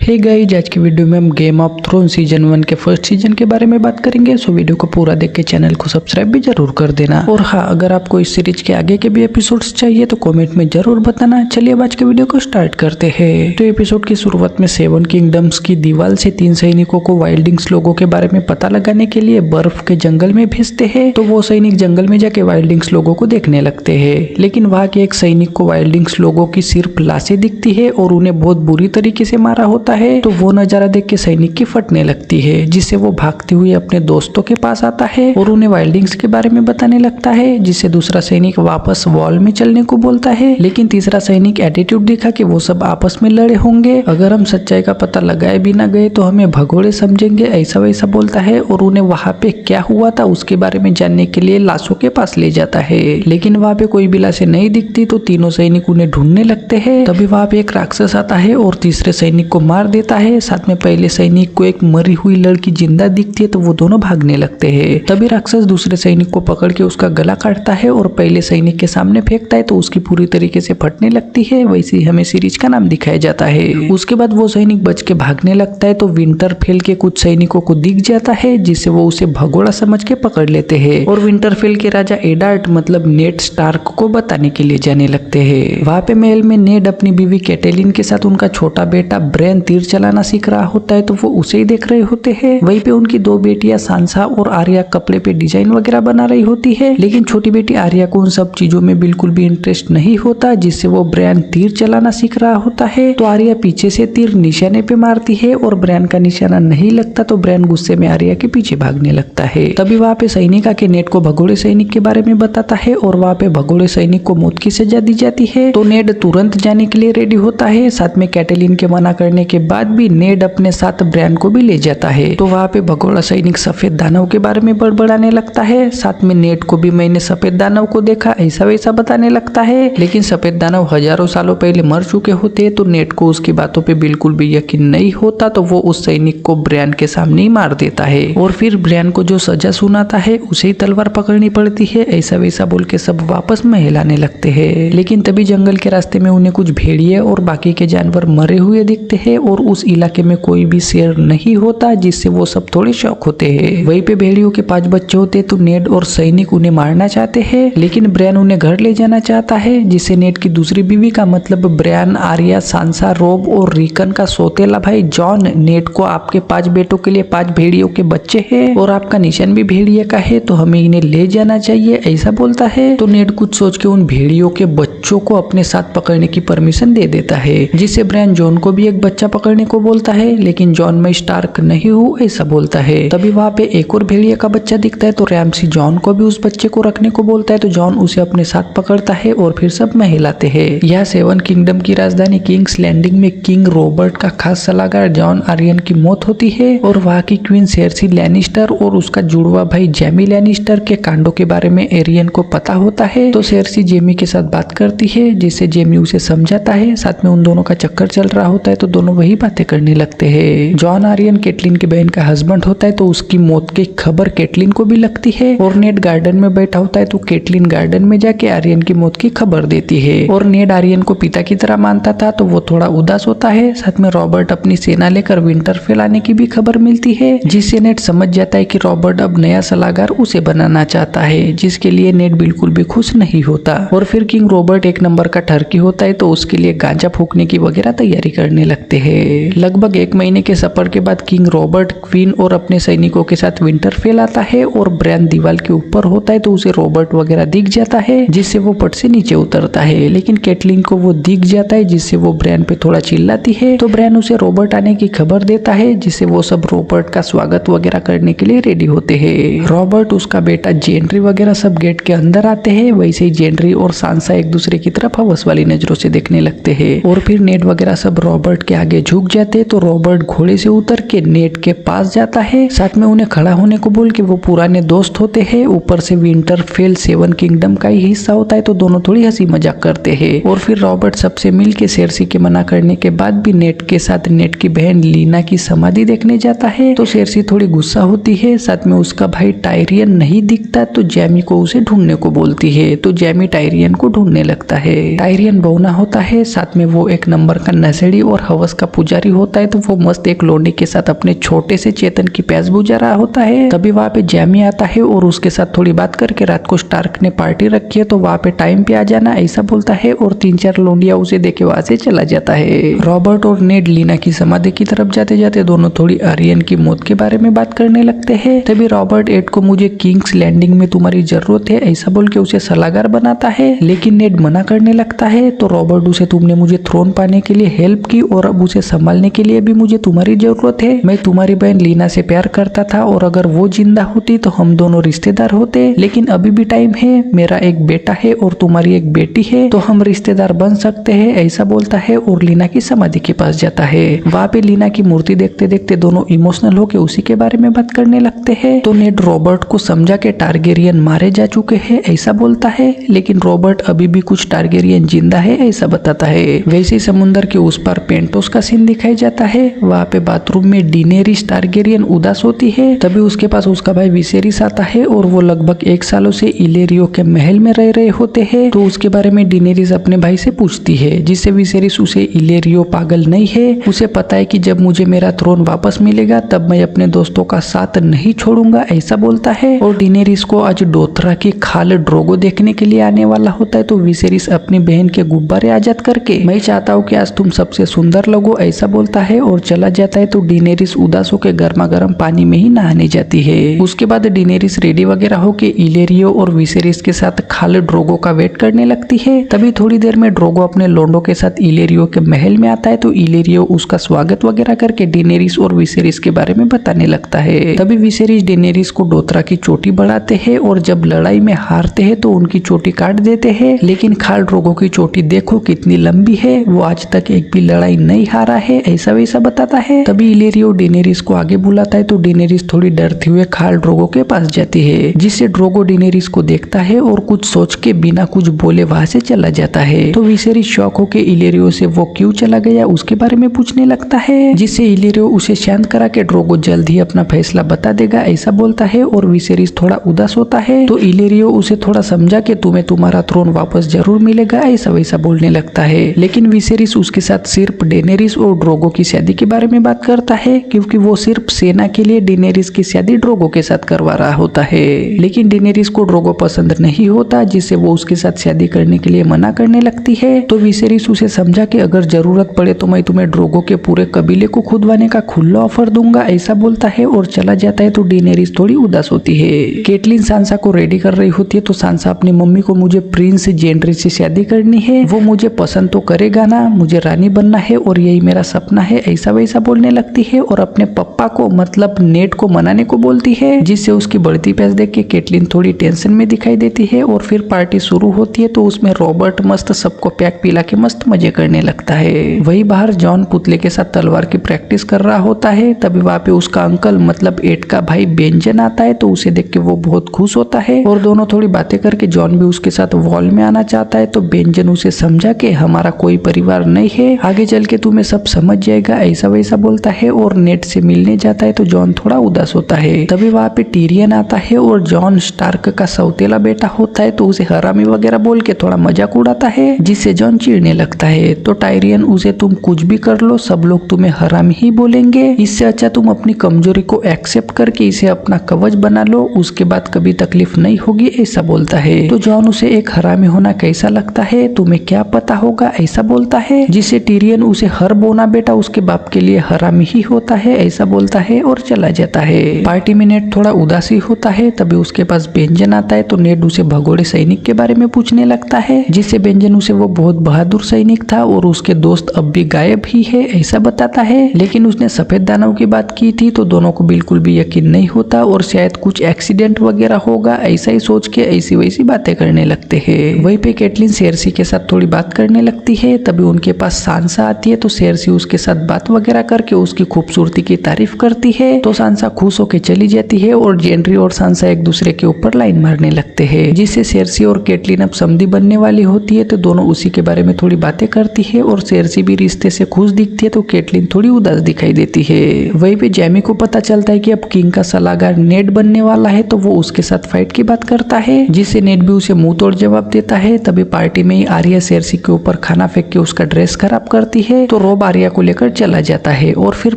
Hey guys, आज की video में हम गेम ऑफ थ्रोन सीजन 1 के फर्स्ट सीजन के बारे में बात करेंगे। सो वीडियो को पूरा देख के चैनल को सब्सक्राइब भी जरूर कर देना। और हाँ, अगर आपको इस सीरीज के आगे के भी एपिसोड्स चाहिए तो कमेंट में जरूर बताना। चलिए अब आज के वीडियो को स्टार्ट करते हैं। तो एपिसोड की शुरुआत में 7 किंगडम्स की दीवार से 3 सैनिकों को वाइल्डिंग्स लोगों के बारे में पता लगाने के लिए बर्फ के जंगल में भेजते हैं। तो वो सैनिक जंगल में जाके वाइल्डिंग्स लोगों को देखने लगते हैं, लेकिन वहाँ के एक सैनिक को वाइल्डिंग्स लोगों की सिर्फ लाशें दिखती है और उन्हें बहुत बुरी तरीके से मारा होता है। तो वो नजारा देख के सैनिक की फटने लगती है, जिससे वो भागते हुए अपने दोस्तों के पास आता है और उन्हें वाइल्डिंग्स के बारे में बताने लगता है, जिससे दूसरा सैनिक वापस वॉल में चलने को बोलता है। लेकिन तीसरा सैनिक एटीट्यूड दिखा कि वो सब आपस में लड़े होंगे, अगर हम सच्चाई का पता लगाए भी ना गए तो हमें भगोड़े समझेंगे, ऐसा वैसा बोलता है। और उन्हें वहाँ पे क्या हुआ था उसके बारे में जानने के लिए लाशों के पास ले जाता है, लेकिन वहाँ पे कोई भी लाशें नहीं दिखती। तो तीनों सैनिक उन्हें ढूंढने लगते हैं। तभी वहाँ पे एक राक्षस आता है और तीसरे सैनिक को मार देता है। साथ में पहले सैनिक को एक मरी हुई लड़की जिंदा दिखती है, तो वो दोनों भागने लगते हैं। तभी राक्षस दूसरे सैनिक को पकड़ के उसका गला काटता है और पहले सैनिक के सामने फेंकता है, तो उसकी पूरी तरीके से फटने लगती है। वैसे ही हमें सीरीज का नाम दिखाया जाता है। उसके बाद वो सैनिक बच के भागने लगता है, तो विंटरफेल के कुछ सैनिकों को दिख जाता है, जिससे वो उसे भगोड़ा समझ के पकड़ लेते हैं और विंटरफेल के राजा एडार्ट मतलब नेड स्टार्क को बताने के लिए जाने लगते हैं। वहाँ पे महल में नेड अपनी बीवी कैटेलिन के साथ उनका छोटा बेटा ब्रेन तीर चलाना सीख रहा होता है, तो वो उसे ही देख रहे होते हैं। वहीं पे उनकी 2 बेटियां सांसा और आर्या कपड़े पे डिजाइन वगैरह बना रही होती है, लेकिन छोटी बेटी आर्या को उन सब चीजों में बिल्कुल भी इंटरेस्ट नहीं होता, जिससे वो ब्रेन तीर चलाना सीख रहा होता है। तो आर्या पीछे से तीर निशाने पे मारती है और ब्रेन का निशाना नहीं लगता, तो ब्रेन गुस्से में आर्या के पीछे भागने लगता है। तभी वहाँ पे सैनिक आके नेड को भगोड़े सैनिक के बारे में बताता है और वहाँ पे भगोड़े सैनिक को मौत की सजा दी जाती है। तो नेड तुरंत जाने के लिए रेडी होता है। साथ में कैटेलिन के मना करने के बाद भी नेड अपने साथ ब्रेन को भी ले जाता है। तो वहाँ पे भगोड़ा सैनिक सफेद दानव के बारे में बड़बड़ाने लगता है। साथ में नेड को भी मैंने सफेद दानव को देखा, ऐसा वैसा बताने लगता है, लेकिन सफेद दानव हजारों सालों पहले मर चुके होते हैं। तो नेड को उसकी बातों पे बिल्कुल भी यकीन नहीं होता, तो वो उस सैनिक को ब्रेन के सामने ही मार देता है और फिर ब्रेन को जो सजा सुनाता है उसे ही तलवार पकड़नी पड़ती है, ऐसा वैसा बोल के सब वापस महल आने लगते हैं। लेकिन तभी जंगल के रास्ते में उन्हें कुछ भेड़िए और बाकी के जानवर मरे हुए दिखते हैं और उस इलाके में कोई भी शेर नहीं होता, जिससे वो सब थोड़े शौक होते हैं। वहीं पे भेड़ियों के 5 बच्चे होते हैं, तो नेड और सैनिक उन्हें मारना चाहते हैं, लेकिन ब्रेन उन्हें घर ले जाना चाहता है, जिससे नेड की दूसरी बीवी का मतलब ब्रेन, आर्या, सांसा, रोब और रिकन का सौतेला भाई जॉन नेड को आपके 5 बेटों के लिए 5 भेड़ियों के बच्चे हैं और आपका निशान भी भेड़िए का है, तो हमें इन्हें ले जाना चाहिए, ऐसा बोलता है। तो नेड कुछ सोच के उन भेड़ियों के बच्चों को अपने साथ पकड़ने की परमिशन दे देता है, जिससे ब्रेन जॉन को भी एक बच्चा पकड़ने को बोलता है, लेकिन जॉन मैं स्टार्क नहीं हूँ ऐसा बोलता है। तभी वहाँ पे एक और भेड़िए का बच्चा दिखता है, तो रैमसी जॉन को भी उस बच्चे को रखने को बोलता है, तो जॉन उसे अपने साथ पकड़ता है और फिर सब महल आते हैं। यह 7 किंगडम की राजधानी किंग्स लैंडिंग में किंग रॉबर्ट का खास सलाहकार जॉन आर्यन की मौत होती है और वहाँ की क्वीन सेर्सी लैनिस्टर और उसका जुड़वा भाई जेमी लैनिस्टर के कांडों के बारे में एरियन को पता होता है। तो सेर्सी जेमी के साथ बात करती है, जिससे जेमी उसे समझाता है। साथ में उन दोनों का चक्कर चल रहा होता है, तो दोनों वही बातें करने लगते हैं। जॉन आर्यन केटलिन की बहन का हस्बैंड होता है, तो उसकी मौत की खबर केटलिन को भी लगती है और नेड गार्डन में बैठा होता है, तो केटलिन गार्डन में जाके आर्यन की मौत की खबर देती है और नेड आर्यन को पिता की तरह मानता था, तो वो थोड़ा उदास होता है। साथ में रॉबर्ट अपनी सेना लेकर विंटरफेल आने की भी खबर मिलती है, जिससे नेड समझ जाता है कि रॉबर्ट अब नया सलाहकार उसे बनाना चाहता है, जिसके लिए नेड बिल्कुल भी खुश नहीं होता। और फिर किंग रॉबर्ट एक नंबर का ठरकी होता है, तो उसके लिए गांजा फूकने की वगैरह तैयारी करने लगते हैं। लगभग 1 महीने के सफर के बाद किंग रॉबर्ट, क्वीन और अपने सैनिकों के साथ विंटरफेल आता है और ब्रेन दीवार के ऊपर होता है, तो उसे रॉबर्ट वगैरह दिख जाता है, जिससे वो पट से नीचे उतरता है, लेकिन केटलिन को वो दिख जाता है, जिससे वो ब्रेन पे थोड़ा चिल्लाती है। तो ब्रेन उसे रॉबर्ट आने की खबर देता है, जिससे वो सब रॉबर्ट का स्वागत वगैरह करने के लिए रेडी होते हैं। रॉबर्ट, उसका बेटा जेनरी वगैरह सब गेट के अंदर आते हैं। वैसे ही जेनरी और सांसा एक दूसरे की तरफ हवस वाली नजरों से देखने लगते हैं और फिर नेड वगैरह सब रॉबर्ट के आगे झुक जाते हैं। तो रॉबर्ट घोड़े से उतर के नेड के पास जाता है, साथ में उन्हें खड़ा होने को बोल के वो पुराने दोस्त होते हैं। ऊपर से विंटरफेल 7 किंगडम का ही हिस्सा होता है, तो दोनों थोड़ी हंसी मजाक करते हैं और फिर रॉबर्ट सबसे मिल के सेर्सी के मना करने के बाद भी नेड के साथ नेड की बहन लीना की समाधि देखने जाता है। तो सेर्सी थोड़ी गुस्सा होती है। साथ में उसका भाई टायरियन नहीं दिखता, तो जैमी को उसे ढूंढने को बोलती है। तो जैमी टायरियन को ढूंढने लगता है। टायरियन बौना होता है, साथ में वो एक नंबर का नशेड़ी और हवस का पुजारी होता है तो वो मस्त एक लोंडी के साथ अपने छोटे से चेतन की प्यास बुझा रहा होता है। तभी वहाँ पे जैमी आता है और उसके साथ थोड़ी बात करके रात को स्टार्क ने पार्टी रखी है तो वहाँ पे टाइम पे आ जाना ऐसा बोलता है और 3-4 लोंडिया उसे देखे वहाँ से चला जाता है। रॉबर्ट और नेड लीना की समाधि की तरफ जाते जाते दोनों थोड़ी आर्यन की मौत के बारे में बात करने लगते हैं। तभी रॉबर्ट एड को मुझे किंग्स लैंडिंग में तुम्हारी जरूरत है ऐसा बोल के उसे सलाहकार बनाता है, लेकिन नेड मना करने लगता है। तो रॉबर्ट उसे तुमने मुझे थ्रोन पाने के लिए हेल्प की और अब उसे संभालने के लिए भी मुझे तुम्हारी जरूरत है। मैं तुम्हारी बहन लीना से प्यार करता था और अगर वो जिंदा होती तो हम दोनों रिश्तेदार होते, लेकिन अभी भी टाइम है। मेरा एक बेटा है और तुम्हारी एक बेटी है तो हम रिश्तेदार बन सकते हैं ऐसा बोलता है और लीना की समाधि के पास जाता है। वहाँ पे लीना की मूर्ति देखते देखते दोनों इमोशनल होके उसी के बारे में बात करने लगते हैं। तो नेड रॉबर्ट को समझा के टारगेरियन मारे जा चुके हैं ऐसा बोलता है, लेकिन रॉबर्ट अभी भी कुछ टारगेरियन जिंदा है ऐसा बताता है। वैसे ही समुद्र के उस पार पेंटोस का सीन दिखाई जाता है। वहाँ पे बाथरूम में डेनेरिस टारगेरियन उदास होती है। तभी उसके पास उसका भाई विसेरिस आता है और वो लगभग 1 सालों से इलेरियो के महल में रह रहे होते हैं। तो उसके बारे में डेनेरिस अपने भाई से पूछती है, जिससे विसेरिस उसे इलेरियो पागल नहीं है, उसे पता है कि जब मुझे मेरा थ्रोन वापस मिलेगा तब मैं अपने दोस्तों का साथ नहीं छोड़ूंगा ऐसा बोलता है। और डेनेरिस को आज डोथरा की खाल ड्रोगो देखने के लिए आने वाला होता है। तो विसेरिस अपनी बहन के गुब्बारे आजाद करके मैं चाहता हूँ कि आज तुम सबसे सुंदर लगो ऐसा बोलता है और चला जाता है। तो डेनेरिस उदास होकर गर्मा गर्म पानी में ही नहाने जाती है। उसके बाद डेनेरिस रेडी वगैरह होके इलेरियो और विसेरिस के साथ खाल ड्रोगो का वेट करने लगती है। तभी थोड़ी देर में ड्रोगो अपने लोंडो के साथ इलेरियो के महल में आता है। तो इलेरियो उसका स्वागत वगैरह करके डेनेरिस और विसेरिस के बारे में बताने लगता है। तभी विसेरिस डेनेरिस को डोथरा की चोटी बढ़ाते हैं और जब लड़ाई में हारते हैं तो उनकी चोटी काट देते हैं, लेकिन खाल ड्रोगो की चोटी देखो कितनी लंबी है, वो आज तक एक भी लड़ाई नहीं हारा है ऐसा वैसा बताता है। तभी इलेरियो डेनेरिस को आगे बुलाता है। तो डेनेरिस थोड़ी डरते हुए खाल ड्रोगो के पास जाती है, जिससे ड्रोगो डेनेरिस को देखता है और कुछ सोच के बिना कुछ बोले वहां से चला जाता है। तो विसेरिस शॉक होके इलेरियो से वो क्यों चला गया उसके बारे में पूछने लगता है, जिससे इलेरियो उसे शांत करा के ड्रोगो जल्द ही अपना फैसला बता देगा ऐसा बोलता है। और विसेरिस थोड़ा उदास होता है। तो इलेरियो उसे थोड़ा समझा के तुम्हें तुम्हारा थ्रोन वापस जरूर मिलेगा ऐसा वैसा बोलने लगता है, लेकिन विसेरिस उसके साथ सिर्फ डेनेरिस और ड्रोगो की शादी के बारे में बात करता है, क्योंकि वो सिर्फ सेना के लिए डेनेरिस की शादी ड्रोगो के साथ करवा रहा होता है। लेकिन डेनेरिस को ड्रोगो पसंद नहीं होता, जिससे वो उसके साथ शादी करने के लिए मना करने लगती है। तो विसेरिस उसे समझा के अगर जरूरत पड़े तो मैं तुम्हें ड्रोगो के पूरे कबीले को खुदवाने का खुला ऑफर दूंगा ऐसा बोलता है और चला जाता है। तो डेनेरिस थोड़ी उदास होती है। केटलिन सांसा को रेडी कर रही होती है। तो सांसा अपनी मम्मी को मुझे प्रिंस जेंड्री से शादी करनी है, वो मुझे पसंद तो करेगा ना, मुझे रानी बनना है और यही मेरा सपना है ऐसा वैसा बोलने लगती है और अपने पप्पा को मतलब नेड को मनाने को बोलती है, जिससे उसकी बढ़ती प्यास देख के केटलिन थोड़ी टेंशन में दिखाई देती है। और फिर पार्टी शुरू होती है। तो उसमें रॉबर्ट मस्त सबको पैक पिला के मस्त मजे करने लगता है। वही बाहर जॉन पुतले के साथ तलवार की प्रैक्टिस कर रहा होता है। तभी वहाँ पे उसका अंकल मतलब एड का भाई बेंजन आता है। तो उसे देख के वो बहुत खुश होता है और दोनों थोड़ी बातें करके जॉन भी उसके साथ वॉल में आना चाहता है। तो बेंजन उसे समझा के हमारा कोई परिवार नहीं है, आगे चल के तुम्हें सब समझ जाएगा ऐसा वैसा बोलता है और नेड से मिलने जाता है। तो जॉन थोड़ा उदास होता है। तभी वहाँ पे टीरियन आता है और जॉन स्टार्क का सौतेला बेटा होता है। तो उसे हरामी वगैरह बोल के थोड़ा मजाक उड़ाता है, जिससे जॉन चिढ़ने लगता है। तो टायरियन उसे तुम कुछ भी कर लो सब लोग तुम्हें हरामी ही बोलेंगे, इससे अच्छा तुम अपनी कमजोरी को एक्सेप्ट करके इसे अपना कवच बना लो, उसके बाद कभी तकलीफ नहीं होगी ऐसा बोलता है। तो जॉन उसे एक हरामी होना कैसा लगता है तुम्हें क्या पता होगा ऐसा बोलता है, जिससे टीरियन उसे हर बोना बेटा उसके बाप के लिए हरामी ही होता है ऐसा बोलता है और चला जाता है। पार्टी में नेड थोड़ा उदासी होता है। तभी उसके पास बेंजन आता है। तो नेड उसे भगोड़े सैनिक के बारे में पूछने लगता है, जिससे बेंजन उसे वो बहुत बहादुर सैनिक था और उसके दोस्त अब भी गायब ही है ऐसा बताता है। लेकिन उसने सफेद दानव की बात की थी तो दोनों को बिल्कुल भी यकीन नहीं होता और शायद कुछ एक्सीडेंट वगैरह होगा ऐसा ही सोच के ऐसी वैसी बातें करने लगते हैं। वहीं पे केटलिन सेर्सी के साथ थोड़ी बात करने लगती है। तभी उनके पास सांसा आती है। तो सेर्सी उसके साथ बात वगैरह करके उसकी खूबसूरती की तारीफ करती है। तो सांसा खुश होकर चली जाती है और जेंड्री और सांसा एक दूसरे के ऊपर लाइन मारने लगते हैं, जिससे सेर्सी और केटलिन अब समधी बनने वाली होती है। तो दोनों उसी के बारे में थोड़ी बातें करती है और सेर्सी भी रिश्ते से खुश दिखती है तो कैटलिन थोड़ी उदास दिखाई देती है। वहीं पे जैमी को पता चलता है कि अब किंग का सलाहकार नेड बनने वाला है तो वो उसके साथ फाइट की बात करता है, जिससे नेड भी उसे मुंह तोड़ जवाब देता है। तभी पार्टी में ही आर्या सेर्सी के ऊपर खाना फेंक के उसका ड्रेस खराब करती है तो रॉब आर्या को लेकर चला जाता है और फिर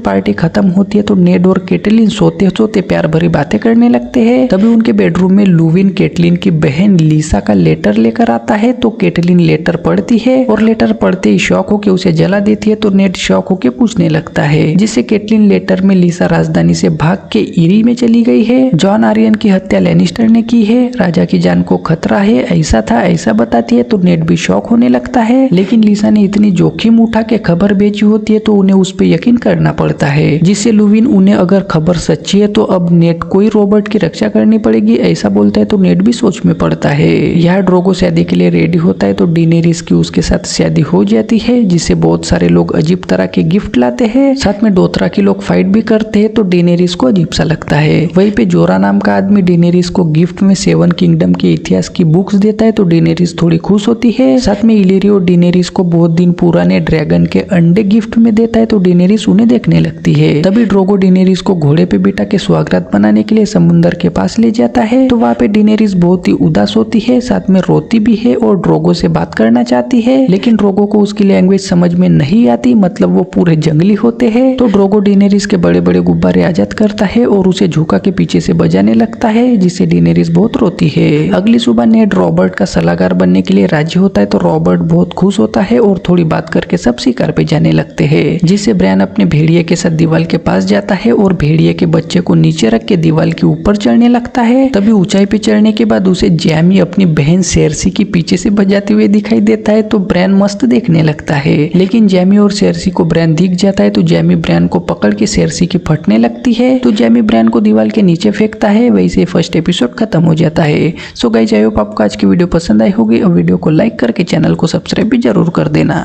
पार्टी खत्म होती है तो नेड और कैटलिन सोते सोते प्यार भरी बातें करने लगते हैं। तभी उनके बेडरूम में लुविन कैटलिन की बहन लिसा का लेटर लेकर आता है तो कैटलिन लेटर पढ़ती है और लेटर पढ़ते ही शॉक होकर उसे जला देती है तो नेड शॉक होकर पूछने लगता है, जिससे कैटलिन लेटर में लिसा राजधानी से भाग के इरी में चली गई है, जॉन आर्यन की हत्या लैनिस्टर ने की है, राजा की जान को खतरा है, ऐसा था ऐसा बताती है तो नेड भी शॉक होने लगता है। लेकिन लिसा ने इतनी जोखिम उठा के खबर भेजी होती है तो उन्हें उस पर यकीन करना पड़ता है, जिससे लुविन उन्हें अगर खबर सच्ची है तो अब नेड को ही रॉबर्ट की रक्षा करनी पड़ेगी ऐसा बोलता है तो नेड भी सोच में पड़ता है। यहाँ ड्रोगो शादी के लिए रेडी होता है तो डेनेरिस की उसके साथ शादी हो जाती है, जिससे बहुत सारे लोग अजीब तरह के गिफ्ट लाते हैं, साथ में डोथरा के लोग फाइट भी करते हैं तो डेनेरिस को अजीब सा लगता है। वहीं पे जोरा नाम का आदमी डेनेरिस को गिफ्ट में 7 किंगडम के इतिहास की बुक्स देता है तो डेनेरिस थोड़ी खुश होती है। साथ में इलिरियो डेनेरिस को बहुत दिन पुराने ड्रैगन के अंडे गिफ्ट में देता है तो डेनेरिस उन्हें देखने लगती है। तभी ड्रोगो डेनेरिस को घोड़े पे बिठा के स्वागत बनाने के लिए समुद्र के पास ले जाता है तो वहाँ पे डेनेरिस बहुत ही उदास होती है, साथ में रोती भी है और ड्रोगो से बात करना चाहती है, लेकिन ड्रोगो को उसकी लैंग्वेज समझ में नहीं आती, मतलब वो पूरे जंगली होते हैं। तो ड्रोगो डेनेरिस के बड़े बड़े गुब्बारे आजाद करता है और उसे झुका के पीछे से बजाने लगता है, जिससे डेनेरिस बहुत रोती है। अगली सुबह नेड रॉबर्ट का सलाहकार बनने के लिए राजी होता है तो रॉबर्ट बहुत खुश होता है और थोड़ी बात करके सब शिकार पे जाने लगते हैं, जिससे ब्रायन अपने भेड़िए के साथ दीवार के पास जाता है और भेड़िए के बच्चे को नीचे रख के दीवार के ऊपर चढ़ने लगता है। तभी ऊंचाई पे चढ़ने के बाद उसे जैमी अपनी बहन सेर्सी की पीछे से बजाते हुए दिखाई देता है तो ब्रायन मस्त देखने लगता है, लेकिन जैमी और सेर्सी को ब्रायन दिख जाता है तो जैमी ब्रायन को पकड़ के सेर्सी की फटने लगती है तो जैमी ब्रायन को दीवार के नीचे फेंकता है। वैसे फर्स्ट एपिसोड खत्म हो जाता है। सो गाइस, आई होप आपको आज की वीडियो पसंद आई होगी और वीडियो को लाइक करके चैनल को सब्सक्राइब भी जरूर कर देना।